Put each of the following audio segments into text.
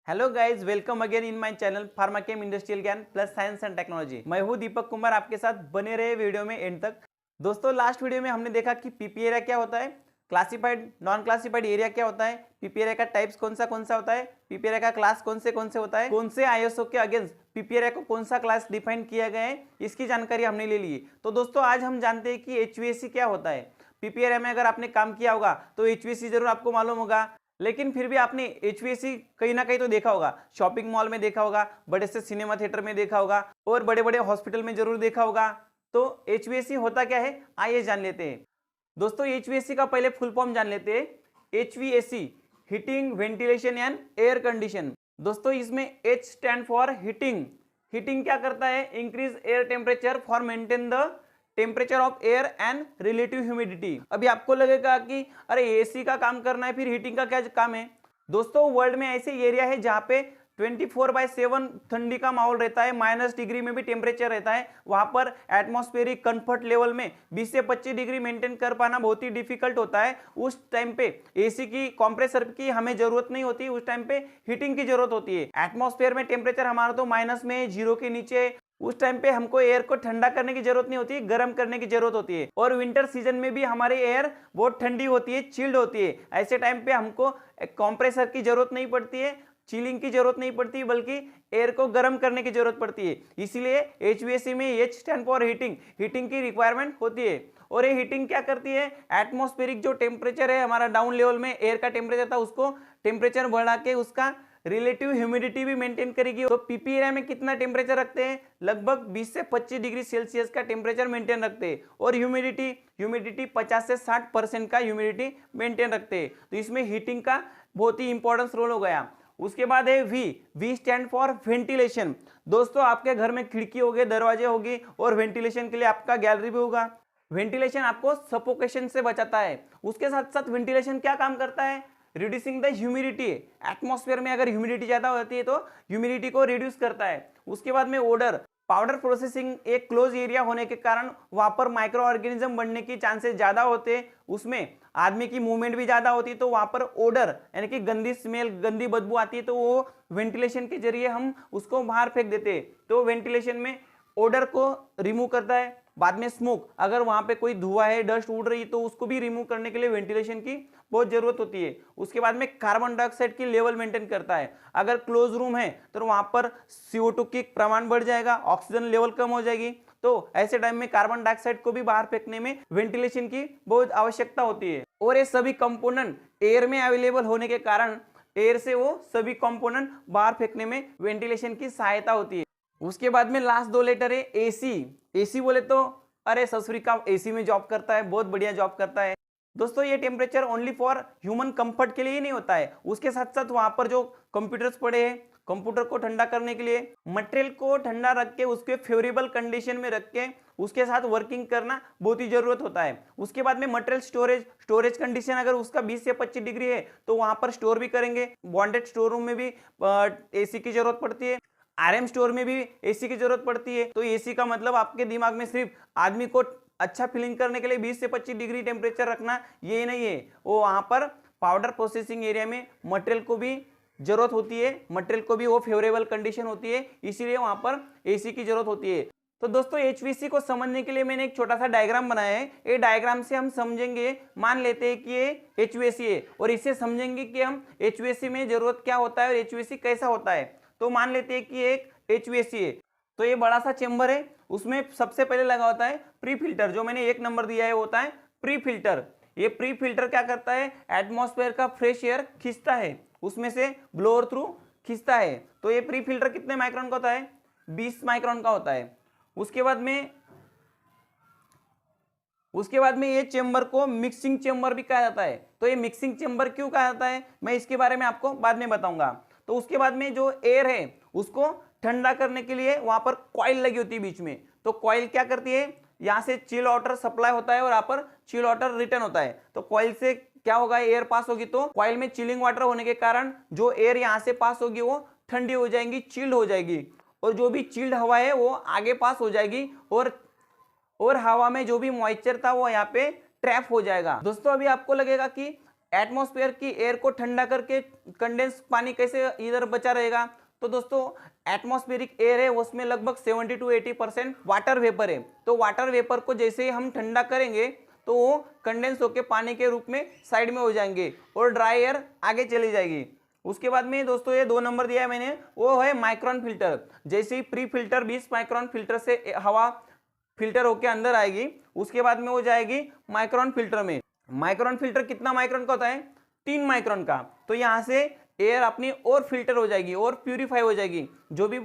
Hello guys, welcome again in my channel Pharmachem industrial ज्ञान plus science and technology. मैं हूं दीपक कुमार, आपके साथ बने रहे वीडियो में एंड तक। दोस्तों, लास्ट वीडियो में हमने देखा कि पीपी एरिया क्या होता है, क्लासिफाइड नॉन क्लासिफाइड एरिया क्या होता है, पीपी एरिया का टाइप्स कौन सा होता है, पीपी एरिया का क्लास कौन से होता है, कौन से आईएसओ के अगेंस्ट पीपी एरिया को कौन सा क्लास डिफाइन किया गया है, इसकी जानकारी हमने ले ली। तो दोस्तों, आज हम जानते हैं कि एचवीएसी क्या होता है। पीपी एरिया में अगर आपने काम किया होगा तो एचवीएसी जरूर आपको मालूम होगा, लेकिन फिर भी आपने एचवीएसी कहीं ना कहीं तो देखा होगा। शॉपिंग मॉल में देखा होगा, बड़े से सिनेमा थिएटर में देखा होगा और बड़े बड़े हॉस्पिटल में जरूर देखा होगा। तो एचवीएसी होता क्या है, आइए जान लेते हैं। दोस्तों, एचवीएसी का पहले फुल फॉर्म जान लेते हैं। HVAC heating, ventilation and air condition. दोस्तों, इसमें H stand for heating. Heating क्या करता है, increase air temperature for maintain the temperature of air and relative humidity. अभी आपको लगेगा कि अरे एसी का काम करना है, फिर हीटिंग का क्या काम है। दोस्तों, वर्ल्ड में ऐसे एरिया है जहां पे 24/7 ठंडी का माहौल रहता है, -डिग्री में भी टेम्परेचर रहता है। वहां पर एटमॉस्फेरिक कंफर्ट लेवल में 20 से 25 डिग्री मेंटेन कर पाना बहुत ही डिफिकल्ट होता है। उस टाइम पे एसी की, कंप्रेसर की हमें जरूरत नहीं होती, उस टाइम पे हीटिंग की जरूरत होती है। एटमॉस्फेयर में टेम्परेचर हमारा तो माइनस में, 0 के नीचे, उस टाइम पे हमको एयर को ठंडा करने की जरूरत नहीं होती, गर्म करने की जरूरत होती है। और विंटर सीजन में भी हमारी एयर बहुत ठंडी होती है, चिल्ड होती है। ऐसे टाइम पे हमको कंप्रेसर की जरूरत नहीं पड़ती है, चिलिंग की जरूरत नहीं पड़ती, बल्कि एयर को गर्म करने की जरूरत पड़ती है। इसीलिए एचवीएसी में H stand for heating, heating की रिक्वायरमेंट होती है। और ये हीटिंग क्या करती है, एटमॉस्फेरिक जो टेम्परेचर है हमारा डाउन लेवल में एयर का टेम्परेचर था, उसको टेम्परेचर बढ़ा के उसका रिलेटिव ह्यूमिडिटी भी मेंटेन करेगी। तो पीपी एरिया में कितना टेम्परेचर रखते हैं, लगभग 20 से 25 डिग्री सेल्सियस का टेम्परेचर मेंटेन रखते हैं। और ह्यूमिडिटी 50 से 60% का ह्यूमिडिटी मेंटेन रखते हैं। तो इसमें हीटिंग का बहुत ही इंपॉर्टेंस रोल हो गया। उसके बाद है वी स्टैंड फॉर वेंटिलेशन। दोस्तों, आपके घर में खिड़की होगी, दरवाजे होगी और वेंटिलेशन के लिए आपका गैलरी भी होगा। वेंटिलेशन आपको सफोकेशन से बचाता है। उसके साथ साथ वेंटिलेशन क्या काम करता है, रिड्यूसिंग द ह्यूमिडिटी। एटमॉस्फेयर में अगर ह्यूमिडिटी ज्यादा होती है तो ह्यूमिडिटी को रिड्यूस करता है। उसके बाद में ओडर, पाउडर प्रोसेसिंग एक क्लोज एरिया होने के कारण वहां पर माइक्रो ऑर्गेनिज्म बनने की चांसेस ज्यादा होते हैं। उसमें आदमी की मूवमेंट भी ज्यादा होती है, तो वहां पर ओडर यानी कि गंदी स्मेल, गंदी बदबू आती है, तो वो वेंटिलेशन के जरिए हम उसको बाहर फेंक देते हैं। तो वेंटिलेशन में ओडर को रिमूव करता है। बाद में स्मोक, अगर वहां पे कोई धुआं है, डस्ट उड़ रही है, तो उसको भी रिमूव करने के लिए वेंटिलेशन की बहुत जरूरत होती है। उसके बाद में कार्बन डाइऑक्साइड की लेवल मेंटेन करता है। अगर क्लोज रूम है तो वहां पर CO2 की प्रमाण बढ़ जाएगा, ऑक्सीजन लेवल कम हो जाएगी। तो ऐसे टाइम में कार्बन डाइऑक्साइड को भी बाहर फेंकने में वेंटिलेशन की बहुत आवश्यकता होती है। और ये सभी कंपोनेंट एयर में अवेलेबल होने के कारण एयर से वो सभी कंपोनेंट बाहर फेंकने में वेंटिलेशन की सहायता होती है। उसके बाद में लास्ट 2 लेटर है एसी। एसी बोले तो अरे ससुरी का एसी में जॉब करता है, बहुत बढ़िया जॉब करता है। दोस्तों, ये temperature only for human comfort के लिए ही नहीं होता है, उसके साथ साथ वहां पर जो कंप्यूटर्स पड़े हैं, कंप्यूटर को ठंडा करने के लिए, मटेरियल को ठंडा रख के उसके फेवरेबल कंडीशन में रख के उसके साथ वर्किंग करना बहुत ही जरूरत होता है। उसके बाद में मटेरियल स्टोरेज कंडीशन अगर उसका 20 से 25 डिग्री है तो वहां पर स्टोर भी करेंगे। बॉन्डेड स्टोर रूम में भी एसी की जरूरत पड़ती है, आरएम स्टोर में भी एसी की जरूरत पड़ती है। तो एसी का मतलब आपके दिमाग में सिर्फ आदमी को अच्छा फीलिंग करने के लिए 20 से 25 डिग्री टेम्परेचर रखना ये नहीं है, वो वहां पर पाउडर प्रोसेसिंग एरिया में मटेरियल को भी जरूरत होती है, मटेरियल को भी वो फेवरेबल कंडीशन होती है, इसीलिए वहां पर एसी की जरूरत होती है। तो दोस्तों, एचवीसी को समझने के लिए मैंने एक छोटा सा डायग्राम बनाया है। ये डायग्राम से हम समझेंगे, मान लेते हैं कि ये एचवीसी है, और इससे समझेंगे कि हम एचवीसी में जरूरत क्या होता है और एचवीसी कैसा होता है। तो मान लेते हैं कि एक एचवीएसी है, तो ये बड़ा सा चेंबर है, उसमें सबसे पहले लगा होता है प्री फिल्टर। जो मैंने 1 नंबर दिया है होता है प्री फिल्टर। ये प्री फिल्टर क्या करता है, एटमॉस्फेयर का फ्रेश एयर खींचता है, उसमें से ब्लोअर थ्रू खींचता है। तो ये प्री फिल्टर कितने माइक्रोन का होता है, 20 माइक्रोन का होता है। उसके बाद में ये चेंबर को मिक्सिंग चेंबर भी कहा जाता है। तो ये मिक्सिंग चेंबर क्यों कहा जाता है, मैं इसके बारे में आपको बाद में बताऊंगा। तो उसके बाद में जो एयर है उसको ठंडा करने के लिए वहां पर कॉइल लगी होती है बीच में। तो कॉइल क्या करती है, यहां से चिल वाटर सप्लाई होता है और यहाँ पर चिल वाटर रिटर्न होता है। तो कॉइल से क्या होगा, एयर पास होगी, तो कॉइल में चिलिंग वाटर होने के कारण जो एयर यहाँ से पास होगी वो ठंडी हो जाएगी, चिल्ड हो जाएगी। और जो भी चिल्ड हवा है वो आगे पास हो जाएगी, और हवा में जो भी मॉइस्चर था वो यहाँ पे ट्रैप हो जाएगा। दोस्तों, अभी आपको लगेगा कि एटमॉस्फेयर की एयर को ठंडा करके कंडेंस पानी कैसे इधर बचा रहेगा? तो दोस्तों एटमॉस्फेरिक एयर है उसमें लगभग 70 to 80% वाटर वेपर है। तो वाटर वेपर को जैसे ही हम ठंडा करेंगे तो वो कंडेंस होकर पानी के रूप में साइड में हो जाएंगे और ड्राई एयर आगे चली जाएगी। उसके बाद में दोस्तों ये 2 नंबर दिया है मैंने, वो है माइक्रोन फिल्टर। जैसे ही प्री फिल्टर 20 माइक्रोन फिल्टर से हवा फिल्टर होके अंदर आएगी, उसके बाद में वो जाएगी माइक्रोन फिल्टर में। माइक्रोन फिल्टर कितना माइक्रोन का होता है? 3 माइक्रोन का। तो यहाँ से एयर अपनी और फिल्टर हो जाएगी और प्यूरिफाई हो जाएगी। जो भी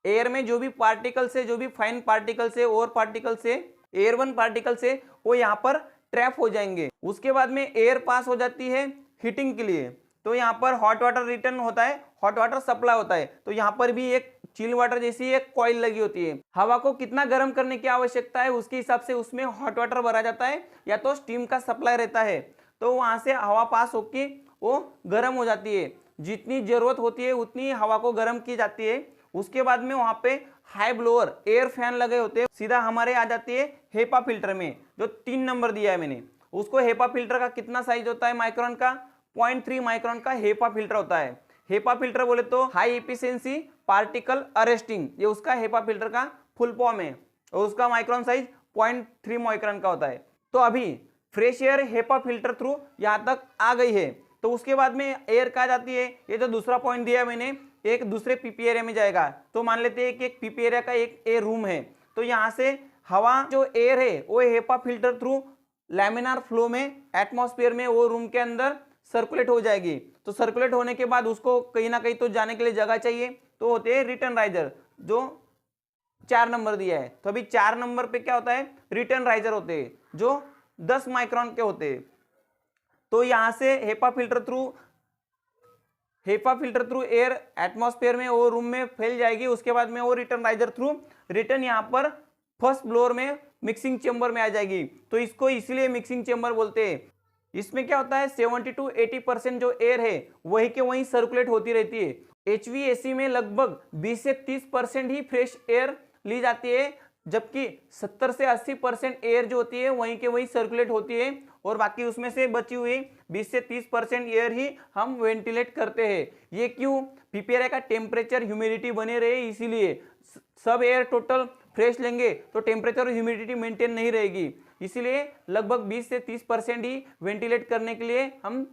एयर में जो भी पार्टिकल्स है, जो भी फाइन पार्टिकल्स है और पार्टिकल्स है, एयरबोर्न पार्टिकल्स है, वो यहाँ पर ट्रैप हो जाएंगे। उसके बाद में एयर पास हो जाती है हीटिंग के लिए। तो यहाँ पर हॉट वाटर रिटर्न होता है, हॉट वाटर सप्लाई होता है। तो यहाँ पर भी एक चिल वाटर जैसी एक कॉइल लगी होती है। हवा को कितना गर्म करने की आवश्यकता है उसके हिसाब से उसमें हॉट वाटर भरा जाता है या तो स्टीम का सप्लाई रहता है। तो वहां से हवा पास होके वो गर्म हो जाती है। जितनी जरूरत होती है उतनी हवा को गर्म की जाती है। उसके बाद में वहां पे हाई ब्लोअर एयर फैन लगे होते हैं। सीधा हमारे आ जाती है हेपा फिल्टर में, जो 3 नंबर दिया है मैंने उसको। हेपा फिल्टर का कितना साइज होता है माइक्रोन का? 0.3 माइक्रोन का हेपा फिल्टर होता है। हेपा फिल्टर बोले तो हाई एफिशिएंसी पार्टिकल अरेस्टिंग, ये उसका हेपा फिल्टर का फुल फॉर्म है और उसका माइक्रोन साइज 0.3 माइक्रोन का होता है। तो अभी fresh air HEPA filter through यहाँ तक आ गई है। तो उसके बाद में एयर कहाँ जाती है? ये जो दूसरा पॉइंट दिया है मैंने, एक दूसरे पीपी एरिया में जाएगा। तो मान लेते हैं कि एक पीपी एरिया का एक एयर रूम है। तो यहाँ से हवा जो एयर है वो HEPA filter through laminar flow में एटमॉस्फेयर में वो रूम के अंदर सर्कुलेट हो जाएगी। तो सर्कुलेट होने के बाद उसको कहीं ना कहीं तो जाने के लिए जगह चाहिए, तो होते हैं रिटर्न राइजर, जो 4 नंबर दिया है। तो अभी 4 नंबर पे क्या होता है? रिटर्न राइजर होते हैं जो 10 माइक्रोन के होते हैं। तो यहां से HEPA filter through air atmosphere में वो रूम में फैल जाएगी। उसके बाद में वो रिटर्न राइजर थ्रू रिटर्न यहाँ पर फर्स्ट फ्लोर में मिक्सिंग चेंबर में आ जाएगी। तो इसको इसलिए मिक्सिंग चेंबर बोलते हैं। इसमें क्या होता है? 70 to 80% जो एयर है वही के वहीं सर्कुलेट होती रहती है। HVAC में लगभग 20 से 30% ही फ्रेश एयर ली जाती है, जबकि 70 से 80% एयर जो होती है वहीं के वहीं सर्कुलेट होती है और बाकी उसमें से बची हुई 20 से 30% एयर ही हम वेंटिलेट करते हैं। ये क्यों? पीपीआरआई का टेम्परेचर ह्यूमिडिटी बने रहे, इसीलिए सब एयर टोटल फ्रेश लेंगे तो टेम्परेचर और ह्यूमिडिटी मेंटेन नहीं रहेगी। इसीलिए लगभग 20 से 30% ही वेंटिलेट करने के लिए हम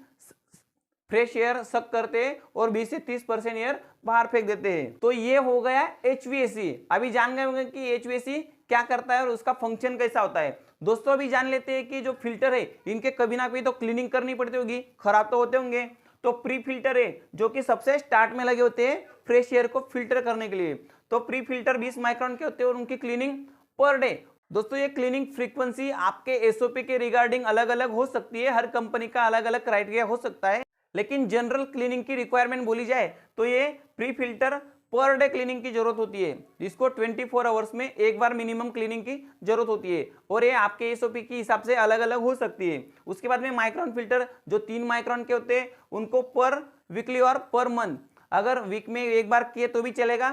फ्रेश एयर सक करते हैं और 20 से 30% एयर बाहर फेंक देते हैं। तो ये हो गया HVAC। अभी जान गए होंगे कि HVAC क्या करता है और उसका फंक्शन कैसा होता है। दोस्तों अभी जान लेते हैं कि जो फिल्टर है इनके कभी ना कभी तो क्लीनिंग करनी पड़ती होगी, खराब तो होते होंगे। तो प्री फिल्टर है जो कि सबसे स्टार्ट में लगे होते हैं फ्रेश एयर को फिल्टर करने के लिए। तो प्री फिल्टर 20 माइक्रोन के होते हैं और उनकी क्लीनिंग पर डे। दोस्तों ये क्लीनिंग फ्रीक्वेंसी आपके एसओपी के रिगार्डिंग अलग अलग हो सकती है, हर कंपनी का अलग अलग क्राइटेरिया हो सकता है, लेकिन जनरल क्लीनिंग की रिक्वायरमेंट बोली जाए तो ये pre filter per day cleaning की जरूरत होती है, जिसको 24 आवर्स में एक बार मिनिमम क्लीनिंग की जरूरत होती है और ये आपके एसओपी के हिसाब से अलग अलग हो सकती है। उसके बाद में माइक्रोन फिल्टर जो 3 माइक्रोन के होते हैं उनको पर वीकली और पर मंथ, अगर वीक में एक बार किए तो भी चलेगा,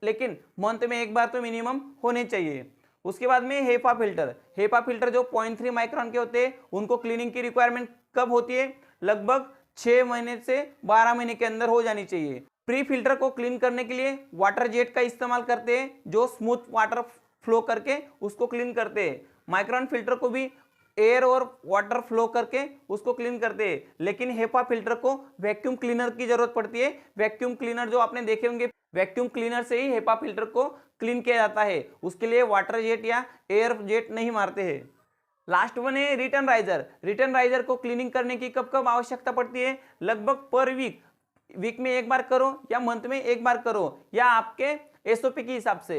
लेकिन मंथ में एक बार तो मिनिमम होने चाहिए। उसके बाद में हेपा फिल्टर जो 0.3 माइक्रोन के होते हैं उनको क्लीनिंग की रिक्वायरमेंट कब होती है? लगभग 6 महीने से 12 महीने के अंदर हो जानी चाहिए। प्री फिल्टर को क्लीन करने के लिए वाटर जेट का इस्तेमाल करते हैं जो स्मूथ वाटर फ्लो करके उसको क्लीन करते हैं। माइक्रोन फिल्टर को भी एयर और वाटर फ्लो करके उसको क्लीन करते हैं, लेकिन हेपा फिल्टर को वैक्यूम क्लीनर की जरूरत पड़ती है। वैक्यूम क्लीनर जो आपने देखे होंगे, वैक्यूम क्लीनर से ही हेपा फिल्टर को क्लीन किया जाता है, उसके लिए वाटर जेट या एयर जेट नहीं मारते हैं। लास्ट वन है रिटर्न राइजर को क्लीनिंग करने की कब कब आवश्यकता पड़ती है? लगभग पर वीक में एक बार करो या मंथ में एक बार करो या आपके एसओपी के हिसाब से।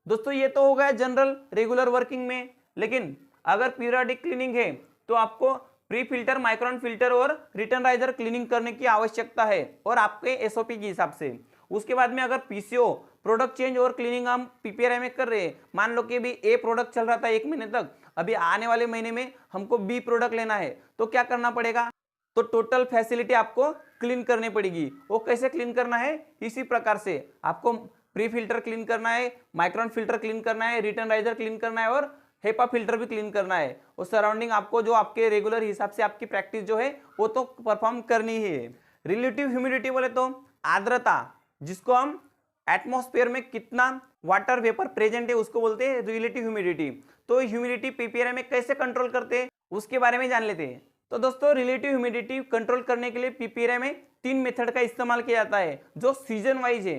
दोस्तों ये तो हो गया जनरल रेगुलर वर्किंग में, लेकिन अगर पीरियोडिक क्लीनिंग है तो आपको प्री फिल्टर, माइक्रोन फिल्टर और रिटर्न राइजर क्लीनिंग करने की आवश्यकता है और आपके एसओपी के हिसाब से। उसके बाद में अगर पीसीओ प्रोडक्ट चेंज और क्लीनिंग हम पीपीआरआई में कर रहे हैं, मान लो कि अभी ए प्रोडक्ट चल रहा था 1 महीने तक, अभी आने वाले महीने में हमको बी प्रोडक्ट लेना है, तो क्या करना पड़ेगा? तो टोटल फैसिलिटी आपको क्लीन करनी पड़ेगी। वो कैसे क्लीन करना है? इसी प्रकार से आपको प्री फिल्टर क्लीन करना है, माइक्रोन फिल्टर क्लीन करना है, रिटर्न राइजर क्लीन करना है और हेपा फिल्टर भी क्लीन करना है और सराउंडिंग आपको जो आपके रेगुलर हिसाब से आपकी प्रैक्टिस जो है वो तो परफॉर्म करनी ही है। रिलेटिव ह्यूमिडिटी बोले तो आर्द्रता, जिसको हम एटमॉस्फेयर में कितना वाटर वेपर प्रेजेंट है उसको बोलते हैं रिलेटिव ह्यूमिडिटी। तो ह्यूमिडिटी पीपीआरआई में कैसे कंट्रोल करते हैं उसके बारे में जान लेते हैं। तो दोस्तों रिलेटिव ह्यूमिडिटी कंट्रोल करने के लिए पीपीआरआई में 3 मेथड का इस्तेमाल किया जाता है जो सीजन वाइज है।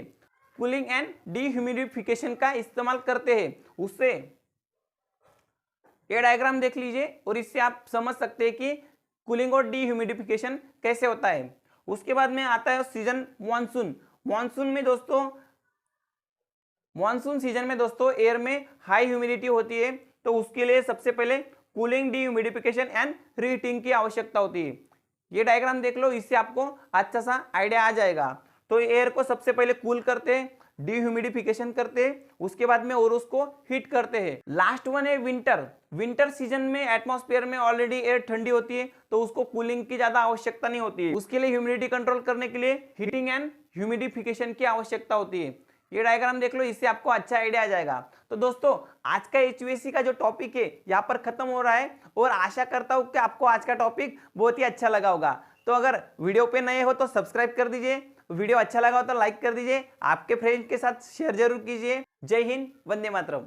कूलिंग एंड डीह्यूमिडिफिकेशन का इस्तेमाल करते हैं। उससे ये डायग्राम देख लीजिए और इससे आप समझ सकते हैं कि कूलिंग और डीह्यूमिडिफिकेशन कैसे होता है। उसके बाद में आता है सीजन मानसून। मानसून सीजन में दोस्तों एयर में हाई ह्यूमिडिटी होती है, तो उसके लिए सबसे पहले कूलिंग, डीह्यूमिडिफिकेशन एंड रीहीटिंग की आवश्यकता होती है। ये डायग्राम देख लो, इससे आपको अच्छा सा आइडिया आ जाएगा। तो एयर को सबसे पहले कूल करते हैं, डीह्यूमिडिफिकेशन करते हैं, उसके बाद में और उसको हीट करते हैं। लास्ट वन है विंटर सीजन में एटमॉस्फेयर में ऑलरेडी एयर ठंडी होती है, तो उसको कूलिंग की ज्यादा आवश्यकता नहीं होती है। उसके लिए ह्यूमिडिटी कंट्रोल करने के लिए हीटिंग एंड ह्यूमिडिफिकेशन की आवश्यकता होती है। ये डायग्राम देख लो, इससे आपको अच्छा आइडिया आ जाएगा। तो दोस्तों आज का एचवीएसी का जो टॉपिक है यहाँ पर खत्म हो रहा है और आशा करता हूँ कि आपको आज का टॉपिक बहुत ही अच्छा लगा होगा। तो अगर वीडियो पे नए हो तो सब्सक्राइब कर दीजिए, वीडियो अच्छा लगा हो तो लाइक कर दीजिए, आपके फ्रेंड के साथ शेयर जरूर कीजिए। जय हिंद, वंदे मातरम।